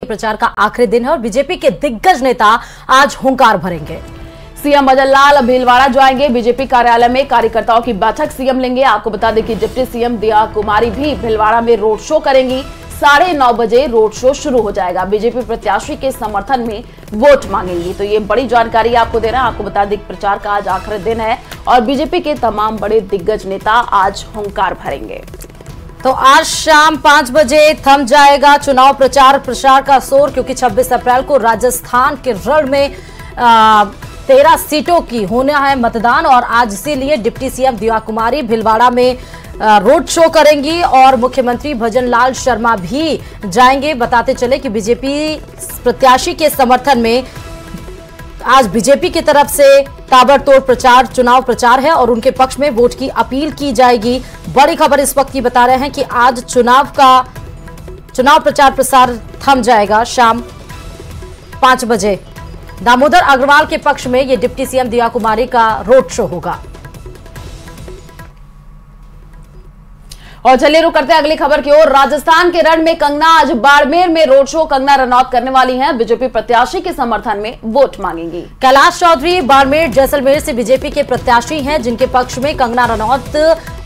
प्रचार का आखिरी दिन है और बीजेपी के दिग्गज नेता आज हुंकार भरेंगे। सीएम मदन लाल भीलवाड़ा जाएंगे। बीजेपी कार्यालय में कार्यकर्ताओं की बैठक सीएम लेंगे। आपको बता दें कि डिप्टी सीएम दिया कुमारी भी भीलवाड़ा में रोड शो करेंगी। 9:30 बजे रोड शो शुरू हो जाएगा। बीजेपी प्रत्याशी के समर्थन में वोट मांगेंगी। तो ये बड़ी जानकारी आपको दे रहे हैं। आपको बता दें प्रचार का आज आखिरी दिन है और बीजेपी के तमाम बड़े दिग्गज नेता आज हुंकार भरेंगे। तो आज शाम 5 बजे थम जाएगा चुनाव प्रचार प्रसार का शोर, क्योंकि 26 अप्रैल को राजस्थान के रण में 13 सीटों की होना है मतदान और आज इसीलिए डिप्टी सीएम दिया कुमारी भीलवाड़ा में रोड शो करेंगी और मुख्यमंत्री भजन लाल शर्मा भी जाएंगे। बताते चले कि बीजेपी प्रत्याशी के समर्थन में आज बीजेपी की तरफ से ताबड़तोड़ प्रचार चुनाव प्रचार है और उनके पक्ष में वोट की अपील की जाएगी। बड़ी खबर इस वक्त की बता रहे हैं कि आज चुनाव प्रचार प्रसार थम जाएगा शाम 5 बजे। दामोदर अग्रवाल के पक्ष में ये डिप्टी सीएम दिया कुमारी का रोड शो होगा। और चलिए रुक करते हैं अगली खबर की ओर। राजस्थान के रण में कंगना आज बाड़मेर में रोड शो कंगना रनौत करने वाली हैं। बीजेपी प्रत्याशी के समर्थन में वोट मांगेंगी। कैलाश चौधरी बाड़मेर जैसलमेर से बीजेपी के प्रत्याशी हैं, जिनके पक्ष में कंगना रनौत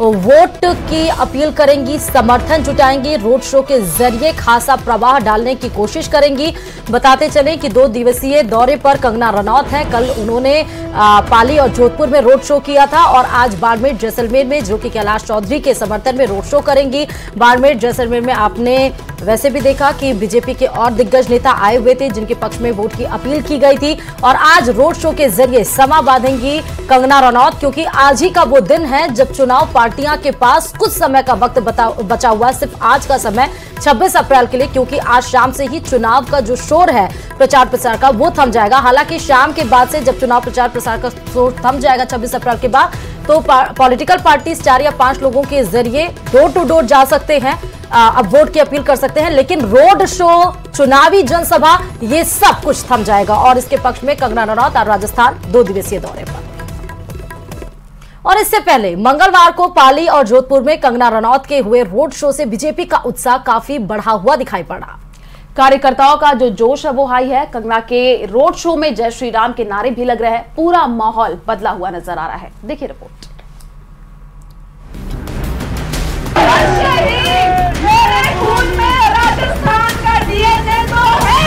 वोट की अपील करेंगी, समर्थन जुटाएंगी, रोड शो के जरिए खासा प्रवाह डालने की कोशिश करेंगी। बताते चलें कि 2 दिवसीय दौरे पर कंगना रनौत है। कल उन्होंने पाली और जोधपुर में रोड शो किया था और आज बाड़मेर जैसलमेर में, जो कि कैलाश चौधरी के समर्थन में रोड शो करेंगी। बाड़मेर जैसलमेर में आपने वैसे भी देखा कि बीजेपी के और दिग्गज नेता आए हुए थे, जिनके पक्ष में वोट की अपील की गई थी और आज रोड शो के जरिए समा बांधेंगी कंगना रनौत, क्योंकि आज ही का वो दिन है जब चुनाव पार्टियां के पास कुछ समय का वक्त बचा हुआ है, सिर्फ आज का समय 26 अप्रैल के लिए, क्योंकि आज शाम से ही चुनाव का जो शोर है प्रचार प्रसार का वो थम जाएगा। हालांकि शाम के बाद से जब चुनाव प्रचार प्रसार का शोर थम जाएगा 26 अप्रैल के बाद, तो पॉलिटिकल पार्टीज 4 या 5 लोगों के जरिए डोर टू डोर जा सकते हैं, अब वोट की अपील कर सकते हैं, लेकिन रोड शो, चुनावी जनसभा, ये सब कुछ थम जाएगा और इसके पक्ष में कंगना रनौत और राजस्थान 2 दिवसीय दौरे पर। और इससे पहले मंगलवार को पाली और जोधपुर में कंगना रनौत के हुए रोड शो से बीजेपी का उत्साह काफी बढ़ा हुआ दिखाई पड़ा। कार्यकर्ताओं का जो जोश है वो हाई है। कंगना के रोड शो में जय श्री राम के नारे भी लग रहे हैं। पूरा माहौल बदला हुआ नजर आ रहा है। देखिए रिपोर्ट। मेरे खून में राजस्थान का डीएनए तो है।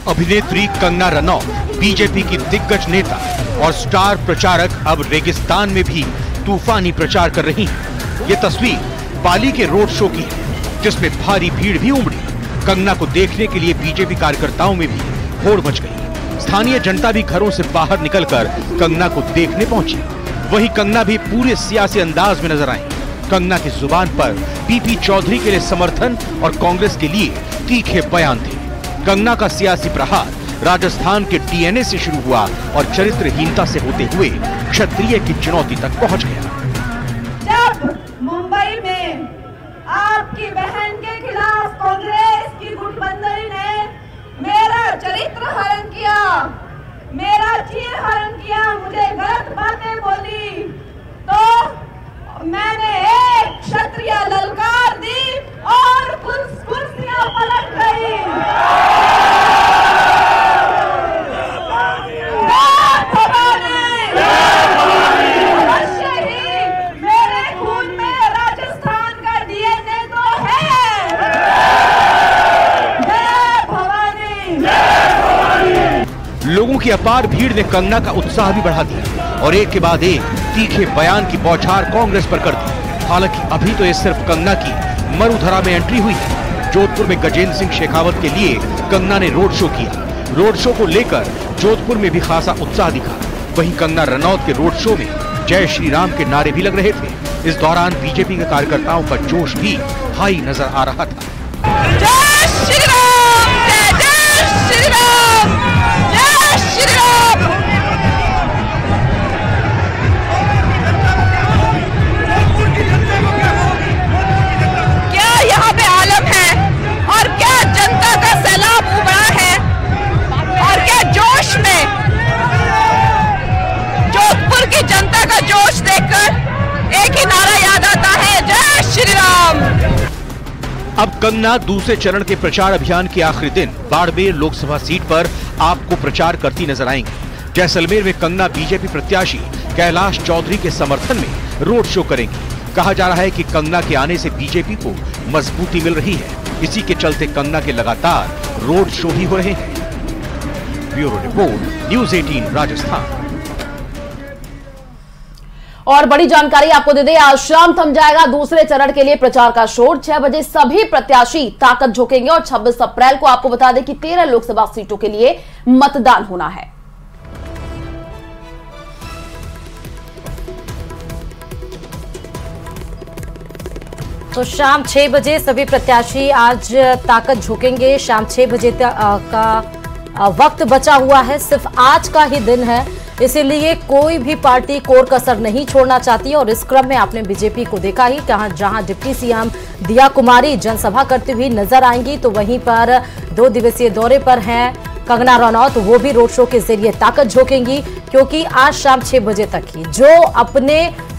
अभिनेत्री कंगना रनौत बीजेपी की दिग्गज नेता और स्टार प्रचारक अब रेगिस्तान में भी तूफानी प्रचार कर रही हैं। ये तस्वीर पाली के रोड शो की है, जिसमें भारी भीड़ भी उमड़ी। कंगना को देखने के लिए बीजेपी कार्यकर्ताओं में भी होड़ मच गई। स्थानीय जनता भी घरों से बाहर निकलकर कंगना को देखने पहुंची। वहीं कंगना भी पूरे सियासी अंदाज में नजर आई। कंगना की जुबान पर पीपी चौधरी के लिए समर्थन और कांग्रेस के लिए तीखे बयान थे। कंगना का सियासी प्रहार राजस्थान के डीएनए से शुरू हुआ और चरित्रहीनता से होते हुए क्षत्रिय की चुनौती तक पहुंच गया। जब मुंबई में आपकी बहन के खिलाफ कांग्रेस की गुटबंधन ने मेरा चरित्र हरण किया, मेरा चीर हरण किया, मुझे गलत बातें बोली, तो मैंने एक क्षत्रिय ललकार दी और कुर्सियां पलट गई। लोगों की अपार भीड़ ने कंगना का उत्साह भी बढ़ा दिया और एक के बाद एक तीखे बयान की बौछार कांग्रेस पर कर दी। हालांकि अभी तो ये सिर्फ कंगना की मरुधरा में एंट्री हुई है। जोधपुर में गजेंद्र सिंह शेखावत के लिए कंगना ने रोड शो किया। रोड शो को लेकर जोधपुर में भी खासा उत्साह दिखा। वहीं कंगना रनौत के रोड शो में जय श्री राम के नारे भी लग रहे थे। इस दौरान बीजेपी के कार्यकर्ताओं का जोश भी हाई नजर आ रहा था। जय श्री राम, जय श्री राम, जय श्री राम। क्या यहाँ पे आलम है और क्या जनता का सैलाब उमड़ा है और क्या जोश में जोधपुर की जनता का जोश देखकर एक ही नारा याद आता है, जय श्री राम। अब कंगना दूसरे चरण के प्रचार अभियान के आखिरी दिन बाड़मेर लोकसभा सीट पर आपको प्रचार करती नजर आएंगी। जैसलमेर में कंगना बीजेपी प्रत्याशी कैलाश चौधरी के समर्थन में रोड शो करेंगी। कहा जा रहा है कि कंगना के आने से बीजेपी को मजबूती मिल रही है। इसी के चलते कंगना के लगातार रोड शो भी हो रहे हैं। Bureau report, news 18 Rajasthan. और बड़ी जानकारी आपको दे दें, आज शाम थम जाएगा दूसरे चरण के लिए प्रचार का शोर। 6 बजे सभी प्रत्याशी ताकत झोंकेंगे और 26 अप्रैल को आपको बता दें कि 13 लोकसभा सीटों के लिए मतदान होना है। तो शाम 6 बजे सभी प्रत्याशी आज ताकत झोंकेंगे। शाम 6 बजे का वक्त बचा हुआ है, सिर्फ आज का ही दिन है, इसीलिए कोई भी पार्टी कोर कसर नहीं छोड़ना चाहती है। और इस क्रम में आपने बीजेपी को देखा ही, जहां डिप्टी सीएम दिया कुमारी जनसभा करती हुई नजर आएंगी, तो वहीं पर 2 दिवसीय दौरे पर हैं कंगना रनौत। वो भी रोड शो के जरिए ताकत झोंकेंगी, क्योंकि आज शाम 6 बजे तक ही जो अपने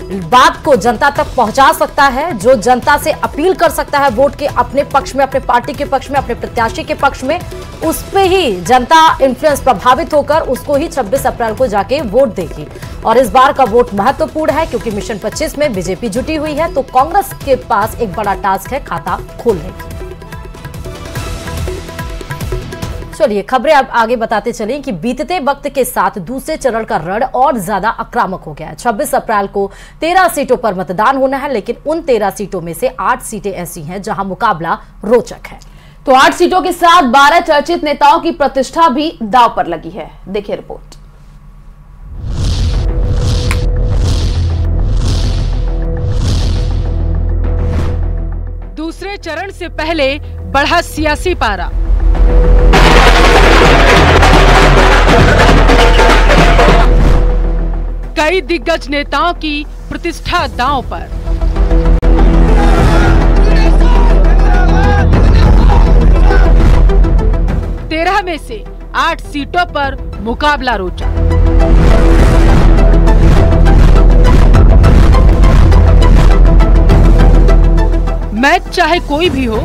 बात को जनता तक पहुंचा सकता है, जो जनता से अपील कर सकता है वोट के अपने पक्ष में, अपने पार्टी के पक्ष में, अपने प्रत्याशी के पक्ष में, उस पे ही जनता इन्फ्लुएंस प्रभावित होकर उसको ही 26 अप्रैल को जाके वोट देगी। और इस बार का वोट महत्वपूर्ण है, क्योंकि मिशन 25 में बीजेपी जुटी हुई है, तो कांग्रेस के पास एक बड़ा टास्क है खाता खोलने की। चलिए खबरें अब आगे बताते चलें कि बीतते वक्त के साथ दूसरे चरण का रण और ज्यादा आक्रामक हो गया है। 26 अप्रैल को 13 सीटों पर मतदान होना है, लेकिन उन 13 सीटों में से 8 सीटें ऐसी हैं जहां मुकाबला रोचक है। तो 8 सीटों के साथ 12 चर्चित नेताओं की प्रतिष्ठा भी दांव पर लगी है। देखिए रिपोर्ट। दूसरे चरण से पहले बढ़ा सियासी पारा। कई दिग्गज नेताओं की प्रतिष्ठा दांव पर। तेरह में से 8 सीटों पर मुकाबला रोचा। मैच चाहे कोई भी हो,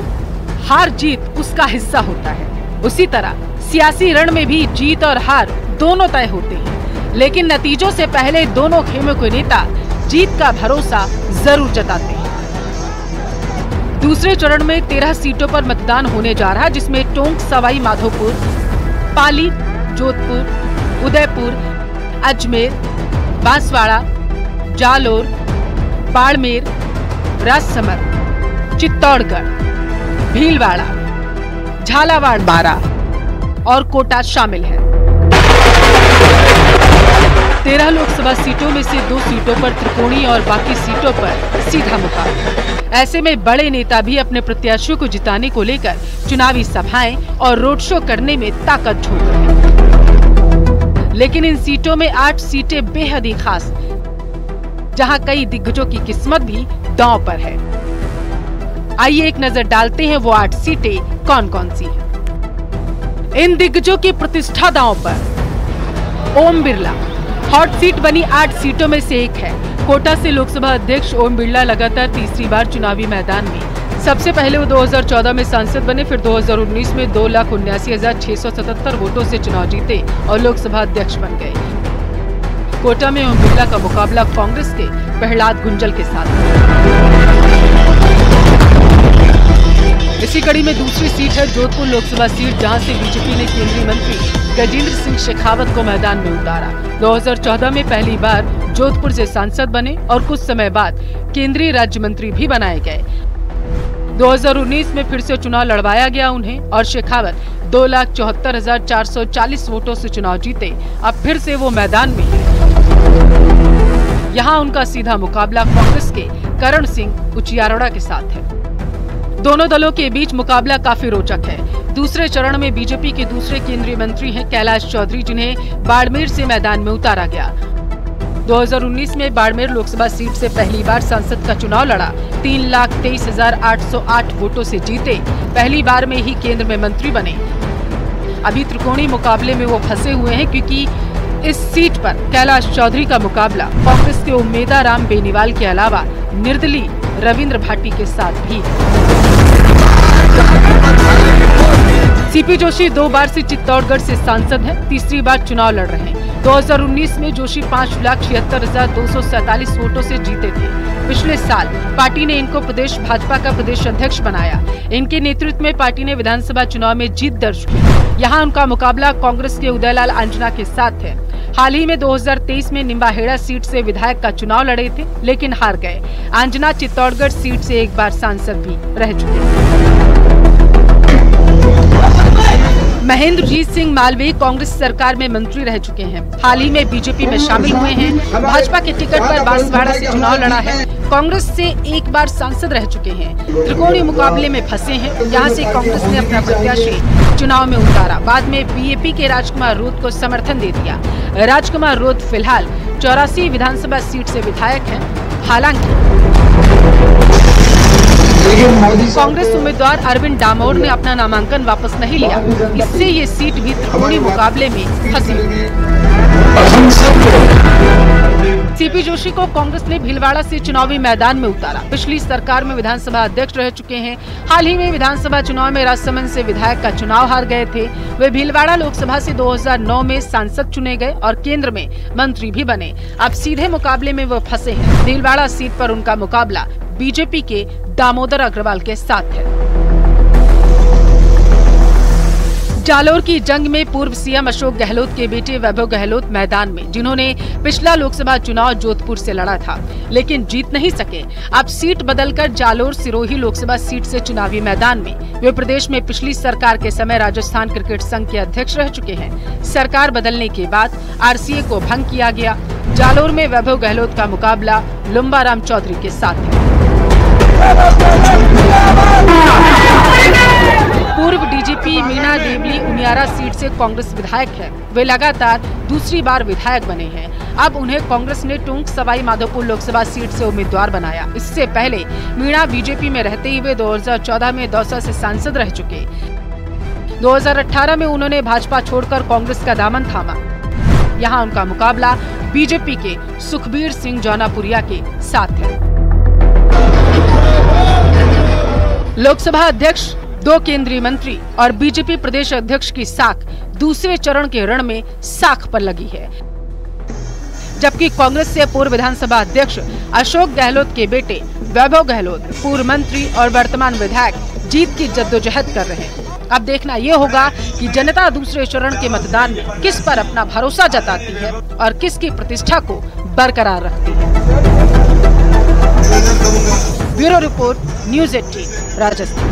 हार जीत उसका हिस्सा होता है। उसी तरह सियासी रण में भी जीत और हार दोनों तय होते हैं, लेकिन नतीजों से पहले दोनों खेमों के नेता जीत का भरोसा जरूर जताते हैं। दूसरे चरण में 13 सीटों पर मतदान होने जा रहा है, जिसमें टोंक, सवाई माधोपुर, पाली, जोधपुर, उदयपुर, अजमेर, बांसवाड़ा, जालोर, बाड़मेर, राजसमंद, चित्तौड़गढ़, भीलवाड़ा, झालावाड़, बारा और कोटा शामिल है। 13 लोकसभा सीटों में से 2 सीटों पर त्रिकोणीय और बाकी सीटों पर सीधा मुकाबला। ऐसे में बड़े नेता भी अपने प्रत्याशियों को जिताने को लेकर चुनावी सभाएं और रोड शो करने में ताकत झोंक रहे हैं। लेकिन इन सीटों में 8 सीटें बेहद ही खास, जहां कई दिग्गजों की किस्मत भी दांव पर है। आइए एक नजर डालते हैं वो 8 सीटें कौन कौन सी हैं। इन दिग्गजों की प्रतिष्ठा दांव पर। ओम बिरला हॉट सीट बनी 8 सीटों में से एक है। कोटा से लोकसभा अध्यक्ष ओम बिरला लगातार तीसरी बार चुनावी मैदान में। सबसे पहले वो 2014 में सांसद बने, फिर 2019 में 2,79,677 वोटों से चुनाव जीते और लोकसभा अध्यक्ष बन गए। कोटा में ओम बिरला का मुकाबला कांग्रेस के प्रहलाद गुंजल के साथ। इसी कड़ी में दूसरी सीट है जोधपुर लोकसभा सीट, जहां से बीजेपी ने केंद्रीय मंत्री गजेंद्र सिंह शेखावत को मैदान में उतारा। 2014 में पहली बार जोधपुर से सांसद बने और कुछ समय बाद केंद्रीय राज्य मंत्री भी बनाए गए। 2019 में फिर से चुनाव लड़वाया गया उन्हें और शेखावत 2,74,440 वोटों से चुनाव जीते। अब फिर से वो मैदान में है। यहाँ उनका सीधा मुकाबला कांग्रेस के करण सिंह उचियारोड़ा के साथ है। दोनों दलों के बीच मुकाबला काफी रोचक है। दूसरे चरण में बीजेपी के दूसरे केंद्रीय मंत्री हैं कैलाश चौधरी, जिन्हें बाड़मेर से मैदान में उतारा गया। 2019 में बाड़मेर लोकसभा सीट से पहली बार सांसद का चुनाव लड़ा। 3,23,808 वोटों से जीते। पहली बार में ही केंद्र में मंत्री बने। अभी त्रिकोणीय मुकाबले में वो फंसे हुए हैं, क्योंकि इस सीट पर कैलाश चौधरी का मुकाबला कांग्रेस के उम्मेदाराम बेनीवाल के अलावा निर्दलीय रविंद्र भाटी के साथ भी। सीपी जोशी 2 बार से चित्तौड़गढ़ से सांसद हैं, तीसरी बार चुनाव लड़ रहे हैं। 2019 में जोशी 5,76,247 वोटों से जीते थे। पिछले साल पार्टी ने इनको प्रदेश भाजपा का प्रदेश अध्यक्ष बनाया। इनके नेतृत्व में पार्टी ने विधानसभा चुनाव में जीत दर्ज की। यहाँ उनका मुकाबला कांग्रेस के उदयलाल आंजना के साथ है। हाल ही में 2023 में निम्बाहेड़ा सीट से विधायक का चुनाव लड़े थे, लेकिन हार गए। आंजना चित्तौड़गढ़ सीट से एक बार सांसद भी रह चुके हैं। महेंद्रजीत सिंह मालवीय कांग्रेस सरकार में मंत्री रह चुके हैं। हाल ही में बीजेपी में शामिल हुए हैं। भाजपा के टिकट पर बांसवाड़ा से चुनाव लड़ा है। कांग्रेस से एक बार सांसद रह चुके हैं। त्रिकोणीय मुकाबले में फंसे हैं। यहाँ से कांग्रेस ने अपना प्रत्याशी चुनाव में उतारा। बाद में बीएपी के राजकुमार रोत को समर्थन दे दिया। राजकुमार रोत फिलहाल 84 विधानसभा सीट से विधायक हैं। हालांकि कांग्रेस उम्मीदवार अरविंद डामोर ने अपना नामांकन वापस नहीं लिया। इससे ये सीट भी त्रिकोणीय मुकाबले में फंसी। सीपी जोशी को कांग्रेस ने भीलवाड़ा से चुनावी मैदान में उतारा। पिछली सरकार में विधानसभा अध्यक्ष रह चुके हैं। हाल ही में विधानसभा चुनाव में राजसमंद से विधायक का चुनाव हार गए थे। वे भीलवाड़ा लोकसभा से 2009 में सांसद चुने गए और केंद्र में मंत्री भी बने। अब सीधे मुकाबले में वो फंसे हैं। भीलवाड़ा सीट पर उनका मुकाबला बीजेपी के दामोदर अग्रवाल के साथ है। जालोर की जंग में पूर्व सीएम अशोक गहलोत के बेटे वैभव गहलोत मैदान में, जिन्होंने पिछला लोकसभा चुनाव जोधपुर से लड़ा था लेकिन जीत नहीं सके। अब सीट बदलकर जालोर सिरोही लोकसभा सीट से चुनावी मैदान में। वे प्रदेश में पिछली सरकार के समय राजस्थान क्रिकेट संघ के अध्यक्ष रह चुके हैं। सरकार बदलने के बाद आरसीए को भंग किया गया। जालोर में वैभव गहलोत का मुकाबला लुम्बाराम चौधरी के साथ है। पूर्व डीजीपी मीना देवली उनियारा सीट से कांग्रेस विधायक है। वे लगातार दूसरी बार विधायक बने हैं। अब उन्हें कांग्रेस ने टोंक सवाई माधोपुर लोकसभा सीट से उम्मीदवार बनाया। इससे पहले मीणा बीजेपी में रहते ही वे 2014 में दौसा से सांसद रह चुके। 2018 में उन्होंने भाजपा छोड़कर कांग्रेस का दामन थामा। यहाँ उनका मुकाबला बीजेपी के सुखबीर सिंह जौनापुरिया के साथ है। लोकसभा अध्यक्ष, 2 केंद्रीय मंत्री और बीजेपी प्रदेश अध्यक्ष की साख दूसरे चरण के रण में साख पर लगी है। जबकि कांग्रेस से पूर्व विधानसभा अध्यक्ष अशोक गहलोत के बेटे वैभव गहलोत, पूर्व मंत्री और वर्तमान विधायक, जीत की जद्दोजहद कर रहे हैं। अब देखना ये होगा कि जनता दूसरे चरण के मतदान में किस पर अपना भरोसा जताती है और किसकी प्रतिष्ठा को बरकरार रखती है। Bureau report, news 18 Rajasthan.